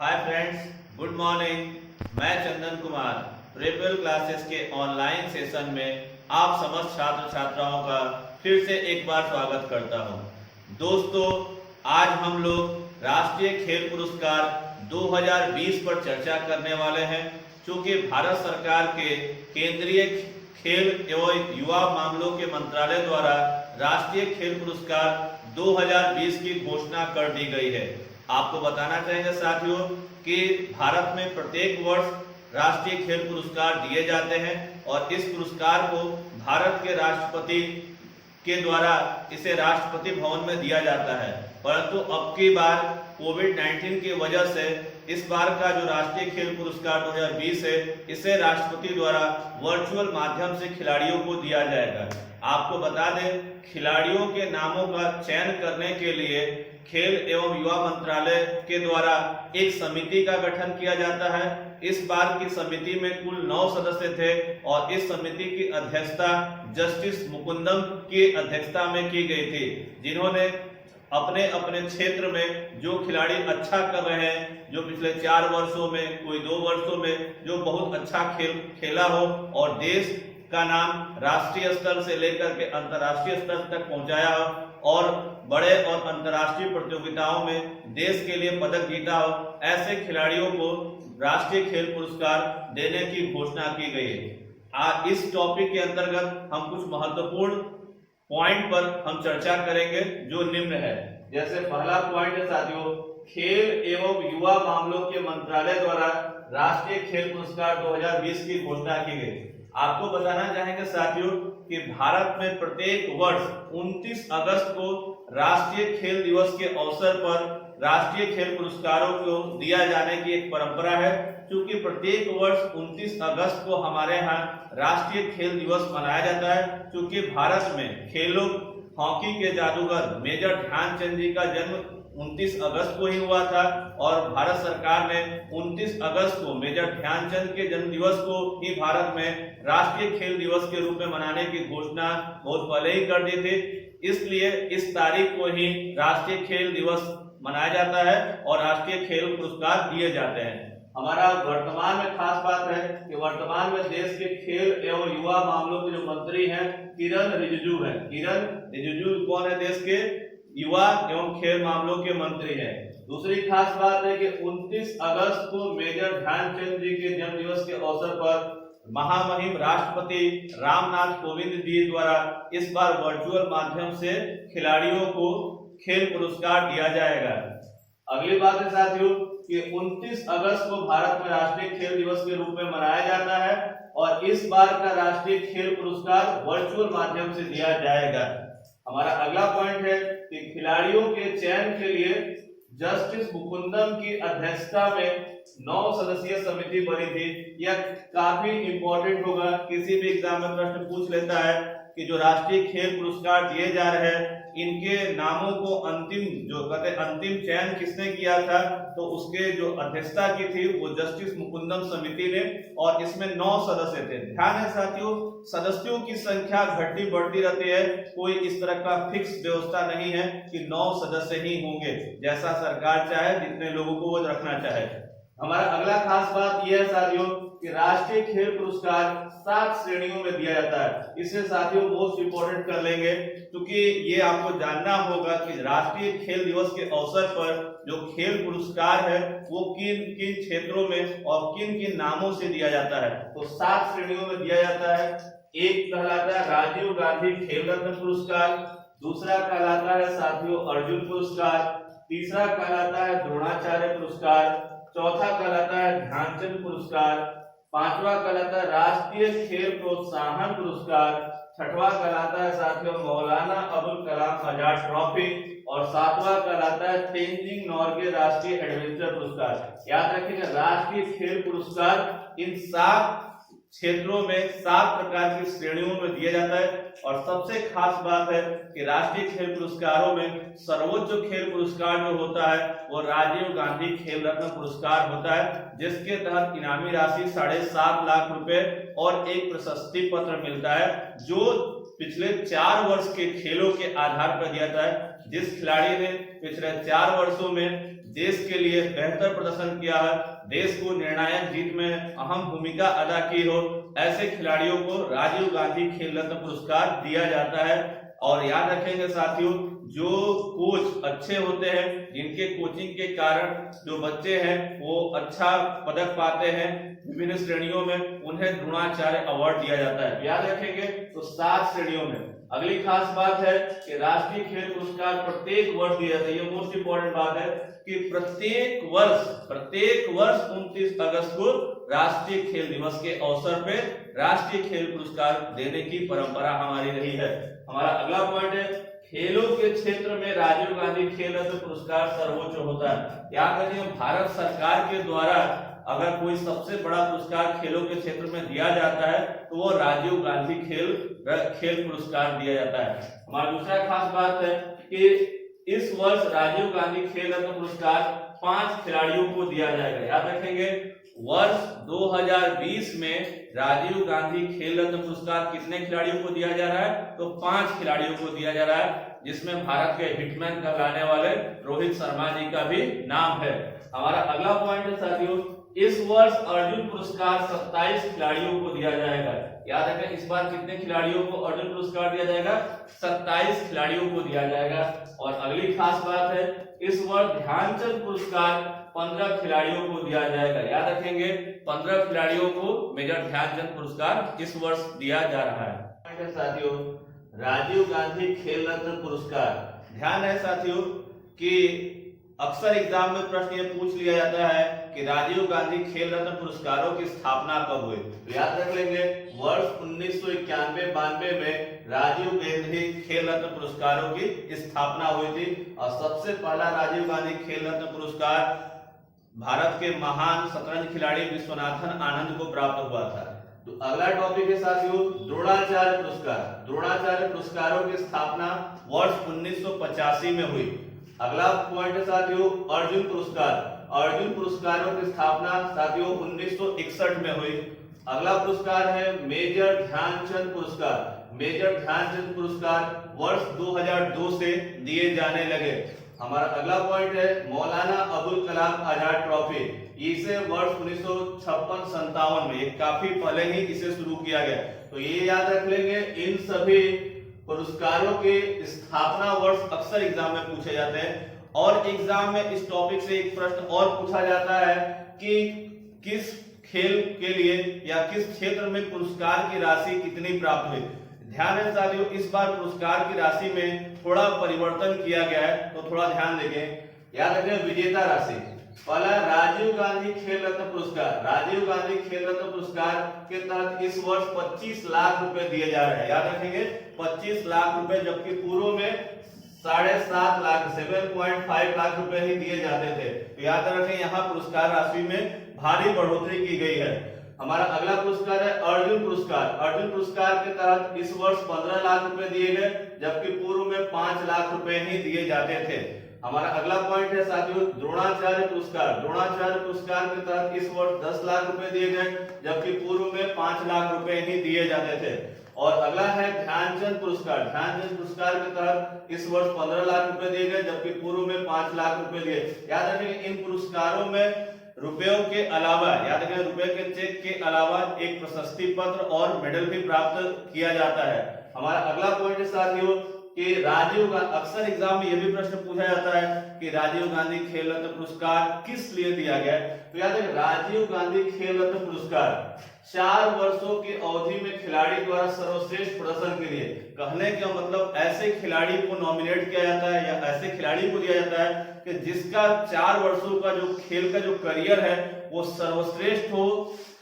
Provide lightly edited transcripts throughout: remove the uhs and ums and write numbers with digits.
Hi friends, good morning. मैं Chandan Kumar प्रेपल classes के online session में आप समस्त छात्र छात्राओं का फिर से एक बार स्वागत करता हूं। दोस्तों, आज हम लोग राष्ट्रीय खेल पुरस्कार 2020 पर चर्चा करने वाले हैं। चूंकि भारत सरकार के केंद्रीय खेल एवं युवा मामलों के मंत्रालय द्वारा राष्ट्रीय खेल पुरस्कार 2020 की घोषणा कर दी गई है। आपको बताना चाहेंगे साथियों कि भारत में प्रत्येक वर्ष राष्ट्रीय खेल पुरस्कार दिए जाते हैं और इस पुरस्कार को भारत के राष्ट्रपति के द्वारा इसे राष्ट्रपति भवन में दिया जाता है। परंतु अब की बार कोविड-19 की वजह से इस बार का जो राष्ट्रीय खेल पुरस्कार 2020 है, इसे राष्ट्रपति द्वारा वर्चुअल माध्यम से खिलाड़ियों को दिया जाएगा। आपको बता दें, खिलाड़ियों के नामों का चयन करने के लिए खेल एवं युवा मंत्रालय के द्वारा एक समिति का गठन किया जाता है। इस बार की समिति में कुल 9 सदस्य थे और इस समिति की अध्यक्षता जस्टिस मुकुंदम की अध्यक्षता में की गई थी, जिन्होंने अपने अपने क्षेत्र में जो खिलाड़ी अच्छा कर रहे हैं, जो पिछले 4 वर्षों में, कोई 2 वर्षों में जो बहुत अच्छा खेला हो और देश का नाम राष्ट्रीय स्तर से लेकर के अंतर्राष्ट्रीय स्तर तक पहुंचाया हो और बड़े और अंतर्राष्ट्रीय प्रतियोगिताओं में देश के लिए पदक जीता हो, ऐसे खिलाड़ियों को राष्ट्रीय खेल पुरस्कार देने की घोषणा की गई है। आज इस टॉपिक के अंतर्गत हम कुछ महत्वपूर्ण पॉइंट पर हम चर्चा करेंगे जो निम्न है। जैसे पहला पॉइंट है साथियों, खेल एवं युवा मामलों के मंत्रालय द्वारा राष्ट्रीय खेल पुरस्कार 2020 की घोषणा की गई। आपको बताना चाहेंगे साथियों कि भारत में प्रत्येक वर्ष 29 अगस्त को राष्ट्रीय खेल दिवस के अवसर पर राष्ट्रीय खेल पुरस्कारों को दिया जाने की एक परंपरा है। क्योंकि प्रत्येक वर्ष 29 अगस्त को हमारे यहाँ राष्ट्रीय खेल दिवस मनाया जाता है। क्योंकि भारत में खेलों हॉकी के जादूगर मेजर ध्यानचंद जी का जन्म 29 अगस्त को ही हुआ था और भारत सरकार ने 29 अगस्त को मेजर ध्यानचंद के जन्म दिवस को ही भारत में राष्ट्रीय खेल दिवस के रूप में मनाने की घोषणा बहुत पहले ही कर दी थी। इसलिए इस तारीख को ही राष्ट्रीय खेल दिवस मनाया जाता है और राष्ट्रीय खेल पुरस्कार दिए जाते हैं। हमारा वर्तमान में खास बात है कि वर्तमान में देश के खेल एवं युवा मामलों के जो मंत्री हैं किरण रिजिजू हैं। किरण रिजिजू कौन है? देश के युवा एवं खेल मामलों के मंत्री हैं। दूसरी खास बात है कि 29 अगस्त को मेजर ध्यानचंद जी के जन्म दिवस के अवसर पर महामहिम राष्ट्रपति रामनाथ कोविंद जी द्वारा इस बार वर्चुअल माध्यम से खिलाड़ियों को खेल पुरस्कार दिया जाएगा। अगली बात है साथियों कि 29 अगस्त को भारत में राष्ट्रीय खेल दिवस के रूप में मनाया जाता है और इस बार का राष्ट्रीय खेल पुरस्कार वर्चुअल माध्यम से दिया जाएगा। हमारा अगला पॉइंट है कि खिलाड़ियों के चयन के लिए जस्टिस मुकुंदम की अध्यक्षता में 9 सदस्यीय समिति बनी थी। यह काफी इंपॉर्टेंट होगा, किसी भी एग्जाम में प्रश्न पूछ लेता है कि जो राष्ट्रीय खेल पुरस्कार दिए जा रहे हैं इनके नामों को अंतिम चयन किसने किया था, तो उसके जो अध्यक्षता की थी वो जस्टिस मुकुंदम समिति ने और इसमें 9 सदस्य थे। ध्यान है साथियों, सदस्यों की संख्या घटती बढ़ती रहती है, कोई इस तरह का फिक्स व्यवस्था नहीं है कि 9 सदस्य ही होंगे। जैसा सरकार चाहे, जितने लोगों को वो रखना चाहे। हमारा अगला खास बात यह है साथियों कि राष्ट्रीय खेल पुरस्कार 7 श्रेणियों में दिया जाता है। इसे साथियों मोस्ट इंपोर्टेंट कर लेंगे, क्योंकि ये आपको जानना होगा कि राष्ट्रीय खेल दिवस के अवसर पर जो खेल पुरस्कार है वो किन किन क्षेत्रों में और किन किन नामों से दिया जाता है। तो 7 श्रेणियों में दिया जाता है। एक कहलाता है राजीव गांधी खेल रत्न पुरस्कार, दूसरा कहलाता है साथियों अर्जुन पुरस्कार, तीसरा कहलाता है द्रोणाचार्य पुरस्कार, चौथा कहलाता है ध्यानचंद पुरस्कार, पांचवा कहलाता है राष्ट्रीय खेल प्रोत्साहन पुरस्कार, छठवां कहलाता है साथियों मौलाना अबुल कलाम आजाद ट्रॉफी और 7वां कहलाता है तेंजिंग नॉर्गे राष्ट्रीय एडवेंचर पुरस्कार। याद रखिएगा, राष्ट्रीय खेल पुरस्कार इन 7 क्षेत्रों में 7 प्रकार की श्रेणियों में दिया जाता है। और सबसे खास बात है कि राष्ट्रीय खेल पुरस्कारों में सर्वोच्च खेल पुरस्कार जो होता है वो राजीव गांधी खेल रत्न पुरस्कार होता है, जिसके तहत इनामी राशि 7.5 लाख रुपए और एक प्रशस्ति पत्र मिलता है, जो पिछले 4 वर्ष के खेलों के आधार पर दिया जाता है। जिस खिलाड़ी ने पिछले 4 वर्षों में देश के लिए बेहतर प्रदर्शन किया है, देश को निर्णायक जीत में अहम भूमिका अदा की हो, ऐसे खिलाड़ियों को राजीव गांधी खेल रत्न पुरस्कार दिया जाता है। और याद रखेंगे साथियों, जो कोच अच्छे होते हैं, जिनके कोचिंग के कारण जो बच्चे हैं वो अच्छा पदक पाते हैं विभिन्न श्रेणियों में, उन्हें द्रोणाचार्य अवार्ड दिया जाता है। याद रखेंगे तो 7 श्रेणियों में। अगली खास बात है कि राष्ट्रीय खेल पुरस्कार प्रत्येक वर्ष दिया जाता है। ये मोस्ट इंपॉर्टेंट बात है कि प्रत्येक वर्ष 29 अगस्त को राष्ट्रीय खेल दिवस के अवसर पे राष्ट्रीय खेल पुरस्कार देने की परंपरा हमारी रही है। हमारा अगला पॉइंट है, खेलों के क्षेत्र में राजीव गांधी खेल रत्न पुरस्कार सर्वोच्च होता है। याद रखिए, भारत सरकार के द्वारा अगर कोई सबसे बड़ा पुरस्कार खेलों के क्षेत्र में दिया जाता है तो वो राजीव गांधी खेल पुरस्कार दिया जाता है। हमारा दूसरा खास बात है कि इस वर्ष राजीव गांधी खेल रत्न पुरस्कार 5 खिलाड़ियों को दिया जाएगा। याद रखेंगे, वर्ष 2020 में राजीव गांधी खेल रत्न पुरस्कार कितने खिलाड़ियों को दिया जा रहा है? तो 5 खिलाड़ियों को दिया जा रहा है, जिसमें भारत के हिटमैन कहलाने वाले रोहित शर्मा जी का भी नाम है। हमारा अगला पॉइंट है साथियों, इस वर्ष अर्जुन पुरस्कार 27 खिलाड़ियों को दिया जाएगा। याद रखें, इस बार कितने खिलाड़ियों को अर्जुन पुरस्कार दिया जाएगा? 27 खिलाड़ियों को दिया जाएगा। और अगली खास बात है, इस वर्ष ध्यानचंद पुरस्कार 15 खिलाड़ियों को दिया जाएगा। याद रखेंगे, 15 खिलाड़ियों को मेजर ध्यानचंद पुरस्कार इस वर्ष दिया जा रहा है। साथियों, राजीव गांधी खेल रत्न पुरस्कार, ध्यान है साथियों कि अक्सर एग्जाम में प्रश्न ये पूछ लिया जाता है कि राजीव गांधी खेल रत्न पुरस्कारों की स्थापना कब हुई। तो याद रख लेंगे, वर्ष 1991-92 में राजीव गांधी खेल रत्न पुरस्कारों की स्थापना हुई थी। और सबसे पहला राजीव गांधी खेल रत्न पुरस्कार भारत के महान शतरंज खिलाड़ी विश्वनाथन आनंद को प्राप्त हुआ था। तो अगला टॉपिक है साथियों, द्रोणाचार्य पुरस्कार। द्रोणाचार्य पुरस्कारों की स्थापना वर्ष 1985 में हुई। अगला पॉइंट है साथियों, अर्जुन पुरस्कार। अर्जुन पुरस्कारों की स्थापना साथियों 1961 में हुई। अगला पुरस्कार है मेजर ध्यानचंद पुरस्कार। मेजर ध्यानचंद पुरस्कार वर्ष 2002 से दिए जाने लगे। हमारा अगला पॉइंट है मौलाना अबुल कलाम आजाद ट्रॉफी। इसे वर्ष 1956-57 में, काफी पहले ही इसे शुरू किया गया। तो ये याद रख लेंगे, इन सभी पुरस्कारों के स्थापना वर्ष अक्सर एग्जाम में पूछे जाते हैं। और एग्जाम में इस टॉपिक से एक प्रश्न और पूछा जाता है कि किस खेल के लिए या किस क्षेत्र में पुरस्कार की राशि कितनी प्राप्त हुई। ध्यान है साथियों, इस बार पुरस्कार की राशि में थोड़ा परिवर्तन किया गया है, तो थोड़ा ध्यान देंगे। याद रखें, विजेता राशि पहला राजीव गांधी खेल रत्न पुरस्कार। राजीव गांधी खेल रत्न पुरस्कार के तहत इस वर्ष 25 लाख रुपए दिए जा रहे हैं। याद रखेंगे, 25 लाख रुपए, जबकि पूर्व में 7.5 लाख 7.5 लाख रुपए ही दिए जाते थे। तो याद रखें, यहाँ पुरस्कार राशि में भारी बढ़ोतरी की गई है। हमारा अगला पुरस्कार है अर्जुन पुरस्कार। अर्जुन पुरस्कार के तहत इस वर्ष 15 लाख रुपए दिए गए, जबकि पूर्व में 5 लाख रुपए ही दिए जाते थे। हमारा अगला पॉइंट है साथियों, द्रोणाचार्य पुरस्कार। द्रोणाचार्य पुरस्कार के तहत इस वर्ष 10 लाख रुपए दिए गए, जबकि पूर्व में 5 लाख रुपए ही दिए जाते थे। और अगला है ध्यानचंद पुरस्कार। ध्यानचंद पुरस्कार के तहत इस वर्ष 15 लाख रुपए दिए गए, जबकि पूर्व में 5 लाख रुपए दिए। याद रखें, इन पुरस्कारों में रुपयों के अलावा, याद रखें, रुपए के चेक के अलावा एक प्रशस्ति पत्र और मेडल भी प्राप्त किया जाता है। हमारा अगला पॉइंट है साथियों कि राजीव गांधी, अक्सर एग्जाम में यह भी प्रश्न पूछा जाता है कि राजीव गांधी खेल रत्न पुरस्कार किस लिए दिया गया है। तो याद रखें, राजीव गांधी खेल रत्न पुरस्कार 4 वर्षों की अवधि में खिलाड़ी द्वारा सर्वश्रेष्ठ प्रदर्शन के लिए, कहने का मतलब ऐसे खिलाड़ी को नॉमिनेट किया जाता है या ऐसे खिलाड़ी को दिया जाता है कि जिसका 4 वर्षों का जो खेल का जो करियर है वो सर्वश्रेष्ठ हो,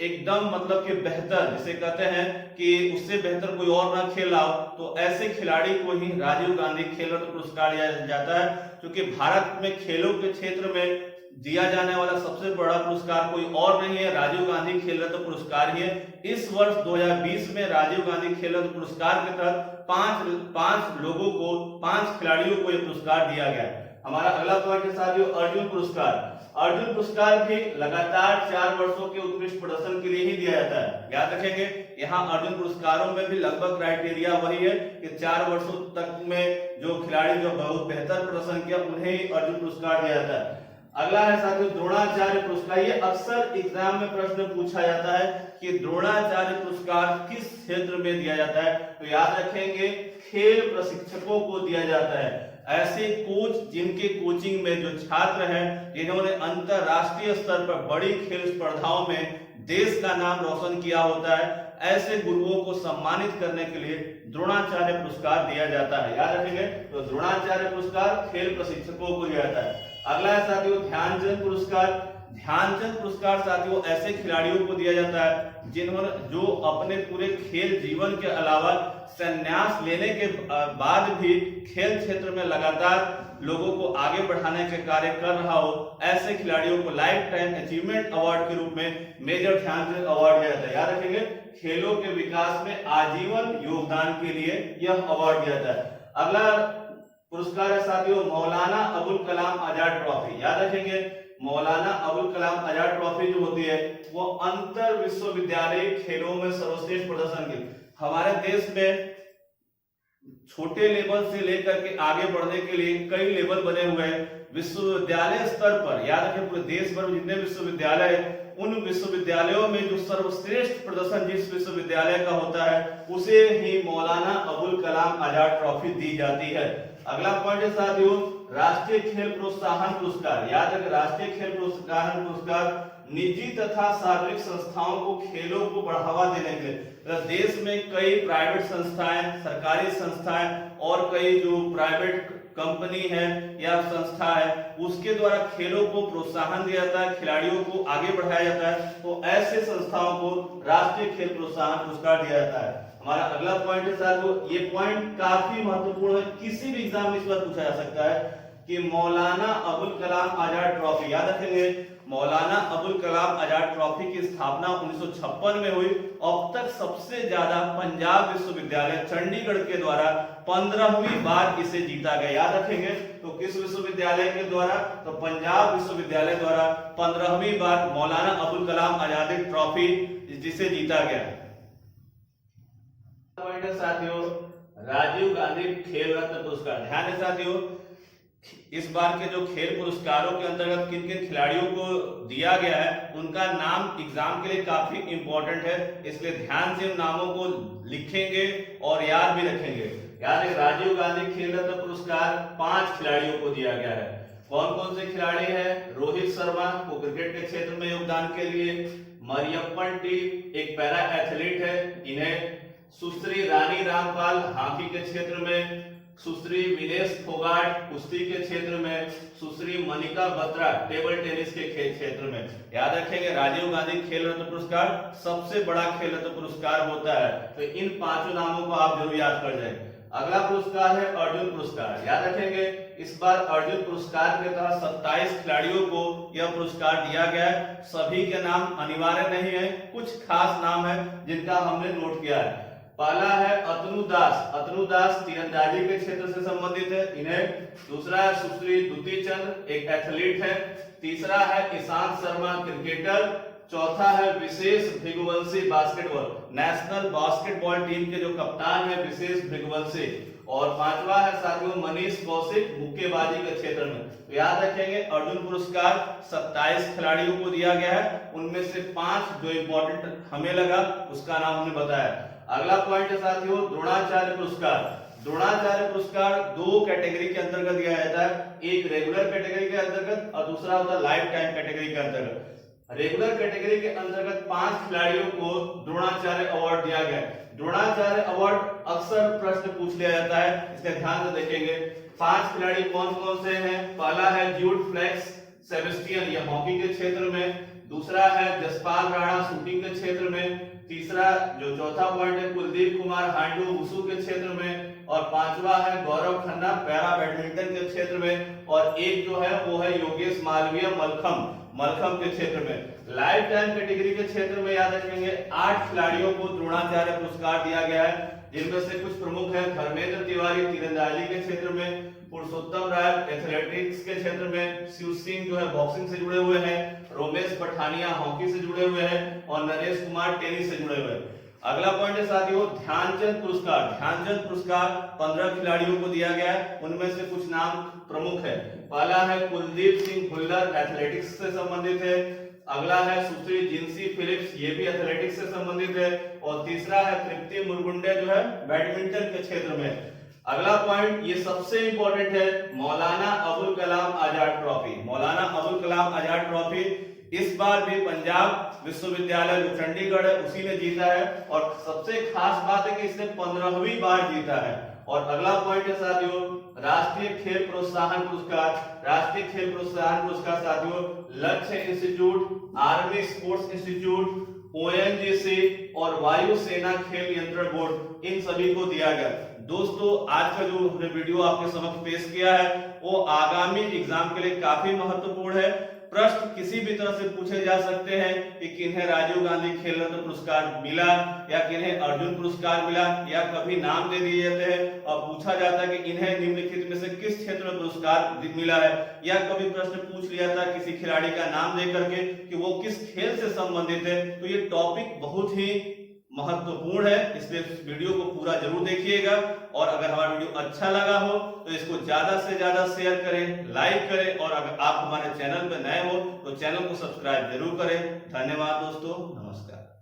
एकदम मतलब कि बेहतर, जिसे कहते हैं कि उससे बेहतर कोई और ना खेल रहा हो, तो ऐसे खिलाड़ी को ही राजीव गांधी खेल रत्न पुरस्कार दिया जाता है। क्योंकि भारत में खेलों के क्षेत्र में दिया जाने वाला सबसे बड़ा पुरस्कार कोई और नहीं है, राजीव गांधी खेल रत्न पुरस्कार ही है। इस वर्ष 2020 में राजीव गांधी खेल रत्न पुरस्कार के तहत 5 लोगों को, 5 खिलाड़ियों को यह पुरस्कार दिया गया है। हमारा अगला पॉइंट है साथियों, अर्जुन पुरस्कार। अर्जुन पुरस्कार भी लगातार 4 वर्षों के उत्कृष्ट प्रदर्शन के लिए ही दिया जाता है। याद रखेंगे, यहाँ अर्जुन पुरस्कारों में भी लगभग क्राइटेरिया वही है कि 4 वर्षों तक में जो खिलाड़ी जो बहुत बेहतर प्रदर्शन किया उन्हें ही अर्जुन पुरस्कार दिया जाता है। अगला है साथियों द्रोणाचार्य पुरस्कार। ये अक्सर एग्जाम में प्रश्न पूछा जाता है कि द्रोणाचार्य पुरस्कार किस क्षेत्र में दिया जाता है। तो याद रखेंगे खेल प्रशिक्षकों को दिया जाता है। ऐसे कोच जिनके कोचिंग में जो छात्र हैं जिन्होंने अंतरराष्ट्रीय स्तर पर बड़ी खेल स्पर्धाओं में देश का नाम रोशन किया होता है, ऐसे गुरुओं को सम्मानित करने के लिए द्रोणाचार्य पुरस्कार दिया जाता है। याद रखेंगे तो द्रोणाचार्य पुरस्कार खेल प्रशिक्षकों को दिया जाता है। अगला है साथियों ध्यानचंद पुरस्कार। ध्यानचंद पुरस्कार साथियों ऐसे खिलाड़ियों को दिया जाता है जिन्होंने जो अपने पूरे खेल जीवन के अलावा संन्यास लेने के बाद भी खेल क्षेत्र में लगातार लोगों को आगे बढ़ाने के कार्य कर रहा हो, ऐसे खिलाड़ियों को लाइफ टाइम अचीवमेंट अवार्ड के रूप में मेजर ध्यानचंद अवार्ड दिया जाता है। याद रखेंगे खेलों के विकास में आजीवन योगदान के लिए यह अवार्ड दिया जाता है। अगला पुरस्कार है साथियों मौलाना अबुल कलाम आजाद ट्रॉफी। याद रखेंगे मौलाना अबुल कलाम आजाद ट्रॉफी जो होती है वो अंतर विश्वविद्यालय खेलों में सर्वश्रेष्ठ प्रदर्शन की। हमारे देश में छोटे लेवल से लेकर के आगे बढ़ने के लिए कई लेवल बने हुए हैं। विश्वविद्यालय स्तर पर याद रखें पूरे देश भर में जितने विश्वविद्यालय हैं उन विश्वविद्यालयों में जो सर्वश्रेष्ठ प्रदर्शन जिस विश्वविद्यालय का होता है उसे ही मौलाना अबुल कलाम आजाद ट्रॉफी दी जाती है। अगला पॉइंट है साथियों राष्ट्रीय खेल प्रोत्साहन पुरस्कार। याद रखें राष्ट्रीय खेल प्रोत्साहन पुरस्कार निजी तथा सार्वजनिक संस्थाओं को खेलों को बढ़ावा देने के लिए देश में कई प्राइवेट संस्थाएं, सरकारी संस्थाएं और कई जो प्राइवेट कंपनी है या संस्था है उसके द्वारा खेलों को प्रोत्साहन दिया जाता है, खिलाड़ियों को आगे बढ़ाया जाता है, तो ऐसे संस्थाओं को राष्ट्रीय खेल प्रोत्साहन पुरस्कार दिया जाता है। हमारा अगला पॉइंट है साथियों, ये पॉइंट काफी महत्वपूर्ण है, किसी भी एग्जाम में इस बार पूछा जा सकता है कि मौलाना अबुल कलाम आजाद ट्रॉफी। याद रखेंगे मौलाना अबुल कलाम आजाद ट्रॉफी की स्थापना 1956 में हुई। अब तक सबसे ज्यादा पंजाब विश्वविद्यालय चंडीगढ़ के द्वारा 15वीं बार इसे जीता गया। याद रखेंगे तो किस विश्वविद्यालय के द्वारा, तो पंजाब विश्वविद्यालय द्वारा 15वीं बार मौलाना अबुल कलाम आजाद ट्रॉफी जिसे जीता गया। साथियों राजीव गांधी खेल रत्न पुरस्कार। ध्यान है साथियों इस बार के जो खेल पुरस्कारों के अंतर्गत किन किन खिलाड़ियों को दिया गया है उनका नाम एग्जाम के लिए काफी इंपॉर्टेंट है, इसलिए ध्यान से उन नामों को लिखेंगे और याद भी रखेंगे। याद है राजीव गांधी खेल रत्न पुरस्कार 5 खिलाड़ियों को दिया गया है। कौन कौन से खिलाड़ी हैं? रोहित शर्मा को क्रिकेट के क्षेत्र में योगदान के लिए, मरियप्पन टी एक पैरा एथलीट है इन्हें, सुश्री रानी रामपाल हॉकी के क्षेत्र में, सुश्री विनेश फोगाट कुश्ती के क्षेत्र में, सुश्री मनिका बत्रा टेबल टेनिस के क्षेत्र में। याद रखेंगे राजीव गांधी खेल रत्न पुरस्कार सबसे बड़ा खेल रत्न पुरस्कार होता है, तो इन 5 नामों को आप जरूर याद कर जाएं। अगला पुरस्कार है अर्जुन पुरस्कार। याद रखेंगे इस बार अर्जुन पुरस्कार के तहत 27 खिलाड़ियों को यह पुरस्कार दिया गया है। सभी के नाम अनिवार्य नहीं है, कुछ खास नाम है जिनका हमने नोट किया है। पहला है अतनु दास। अतनु दास तीरंदाजी के क्षेत्र से संबंधित है इन्हें। दूसरा है सुश्री दुती चंद एक एथलीट है। तीसरा है ईशांत शर्मा क्रिकेटर। चौथा है विशेष भृगुवंशी बास्केटबॉल, नेशनल बास्केटबॉल टीम के जो कप्तान है विशेष भृगुवंशी। और 5वां है साथियों मनीष कौशिक मुक्केबाजी के क्षेत्र में। तो याद रखेंगे अर्जुन पुरस्कार 27 खिलाड़ियों को दिया गया है, उनमें से 5 जो इंपॉर्टेंट हमें लगा उसका नाम हमने बताया। अगला पॉइंट है साथियों द्रोणाचार्य पुरस्कार। द्रोणाचार्य पुरस्कार 2 कैटेगरी के अंतर्गत दिया जाता है, एक रेगुलर कैटेगरी के अंतर्गत और दूसरा होता है लाइफ टाइम कैटेगरी के अंतर्गत। रेगुलर कैटेगरी के अंतर्गत 5 खिलाड़ियों को द्रोणाचार्य अवार्ड दिया गया है। द्रोणाचार्य अवार्ड अक्सर प्रश्न पूछ लिया जाता है, इसका ध्यान से देखेंगे। 5 खिलाड़ी कौन कौन से हैं? पहला है ज्यूड फ्लेक्स सेबेस्टियन ये हॉकी के क्षेत्र में, दूसरा है जसपाल राणा शूटिंग के क्षेत्र में, तीसरा जो चौथा पॉइंट है कुलदीप कुमार हांडू वुशु के क्षेत्र में, और 5वां है गौरव खन्ना पैरा बैडमिंटन के क्षेत्र में, और एक जो है वो है योगेश मालवीय मलखम के क्षेत्र में। लाइफ टाइम कैटेगरी के क्षेत्र में याद रखेंगे 8 खिलाड़ियों को द्रोणाचार्य पुरस्कार दिया गया है, जिनमें से कुछ प्रमुख हैं धर्मेंद्र तिवारी तीरंदाजी के क्षेत्र में, पुरुषोत्तम राय एथलेटिक्स के क्षेत्र में, शिव सिंह जो है बॉक्सिंग से जुड़े हुए हैं, रोमेश पठानिया हॉकी से जुड़े हुए हैं और नरेश कुमार टेनिस से जुड़े हुए हैं। अगला पॉइंट है साथियों ध्यानचंद पुरस्कार। ध्यानचंद पुरस्कार 15 खिलाड़ियों को दिया गया है, उनमें से कुछ नाम प्रमुख है। पहला है कुलदीप सिंह भुल्लर, एथलेटिक्स से संबंधित है। अगला है सुश्री जिंसी फिलिप्स, ये भी एथलेटिक्स से संबंधित है। और तीसरा है तृप्ति मुरगुंडे, जो है बैडमिंटन के क्षेत्र में। अगला पॉइंट ये सबसे इंपॉर्टेंट है, मौलाना अबुल कलाम आजाद ट्रॉफी। मौलाना अबुल कलाम आजाद ट्रॉफी इस बार भी पंजाब विश्वविद्यालय जो चंडीगढ़ है उसी ने जीता है। और सबसे खास बात है कि इसने 15वीं बार जीता है। और अगला पॉइंट है साथियों, राष्ट्रीय खेल प्रोत्साहन पुरस्कार। राष्ट्रीय खेल प्रोत्साहन पुरस्कार साथियों लक्ष्य institute, army sports institute, ONGC और वायुसेना खेल नियंत्रण बोर्ड, इन सभी को दिया गया। दोस्तों आज का जो हमने वीडियो आपके समक्ष पेश किया है वो आगामी एग्जाम के लिए काफी महत्वपूर्ण है। प्रश्न किसी भी तरह से पूछे जा सकते हैं कि किन्हें राजीव गांधी खेल रत्न पुरस्कार मिला या किन्हें अर्जुन पुरस्कार मिला, या कभी नाम दे दिए जाते हैं और पूछा जाता है कि इन्हें निम्नलिखित में से किस क्षेत्र में पुरस्कार मिला है, या कभी प्रश्न पूछ लिया था किसी खिलाड़ी का नाम दे करके कि वो किस खेल से संबंधित है। तो ये टॉपिक बहुत ही महत्वपूर्ण है, इसलिए इस वीडियो को पूरा जरूर देखिएगा। और अगर हमारा वीडियो अच्छा लगा हो तो इसको ज्यादा से ज्यादा शेयर करें, लाइक करें, और अगर आप हमारे चैनल पर नए हो तो चैनल को सब्सक्राइब जरूर करें। धन्यवाद दोस्तों, नमस्कार।